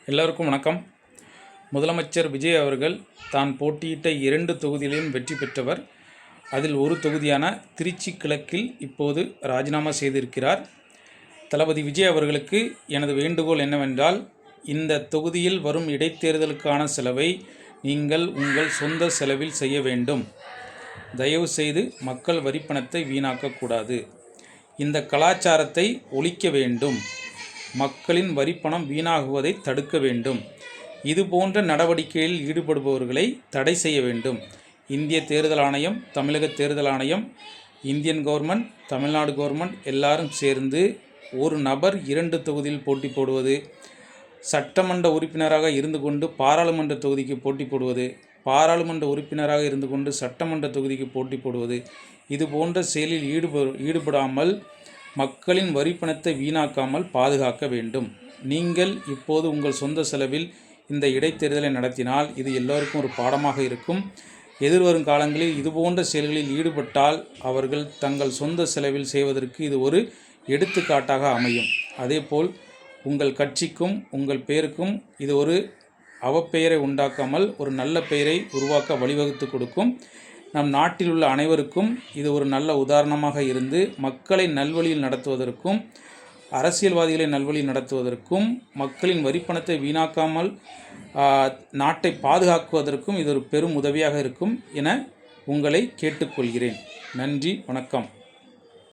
எல்லோருக்கும் வணக்கம். முதலமைச்சர் விஜய் அவர்கள் தான் போட்டியிட்ட 2 தொகுதிகளிலும் வெற்றி பெற்றவர். அதில் ஒரு தொகுதியான திருச்சி கிழக்கில் இப்போது ராஜினாமா செய்திருக்கிறார். தளபதி விஜய் அவர்களுக்கு எனது வேண்டுகோள் என்னவென்றால், இந்த தொகுதியில் வரும் இடைத்தேர்தலுக்கான செலவை நீங்கள் உங்கள் சொந்த செலவில் செய்ய வேண்டும். தயவு செய்து மக்கள் வரிப்பணத்தை வீணாக்கக்கூடாது. இந்த கலாச்சாரத்தை ஒழிக்க வேண்டும். மக்களின் வரிப்பணம் வீணாகுவதை தடுக்க வேண்டும். இதுபோன்ற நடவடிக்கைகளில் ஈடுபடுபவர்களை தடை செய்ய வேண்டும். இந்திய தேர்தல் ஆணையம், தமிழக தேர்தல் ஆணையம், இந்தியன் கவர்மெண்ட், தமிழ்நாடு கவர்மெண்ட் எல்லாரும் சேர்ந்து ஒரு நபர் 2 தொகுதியில் போட்டி போடுவது, சட்டமன்ற உறுப்பினராக இருந்து கொண்டு பாராளுமன்ற தொகுதிக்கு போட்டி போடுவது, பாராளுமன்ற உறுப்பினராக இருந்து கொண்டு சட்டமன்ற தொகுதிக்கு போட்டி போடுவது, இது போன்ற செயலில் ஈடுபடாமல் மக்களின் வரிப்பணத்தை வீணாக்காமல் பாதுகாக்க வேண்டும். நீங்கள் இப்போது உங்கள் சொந்த செலவில் இந்த இடைத்தேர்தலை நடத்தினால் இது எல்லோருக்கும் ஒரு பாடமாக இருக்கும். எதிர்வரும் காலங்களில் இதுபோன்ற செயல்களில் ஈடுபட்டால் அவர்கள் தங்கள் சொந்த செலவில் செய்வதற்கு இது ஒரு எடுத்துக்காட்டாக அமையும். அதேபோல் உங்கள் கட்சிக்கும் உங்கள் பெயருக்கும் இது ஒரு அவப்பெயரை உண்டாக்காமல் ஒரு நல்ல பெயரை உருவாக்க வழிவகுத்து கொடுக்கும். நம் நாட்டில் உள்ள அனைவருக்கும் இது ஒரு நல்ல உதாரணமாக இருந்து மக்களை நல்வழியில் நடத்துவதற்கும், அரசியல்வாதிகளை நல்வழியில் நடத்துவதற்கும், மக்களின் வரிப்பணத்தை வீணாக்காமல் நாட்டை பாதுகாக்குவதற்கும் இது ஒரு பெரும் உதவியாக இருக்கும் என உங்களை கேட்டுக்கொள்கிறேன். நன்றி, வணக்கம்.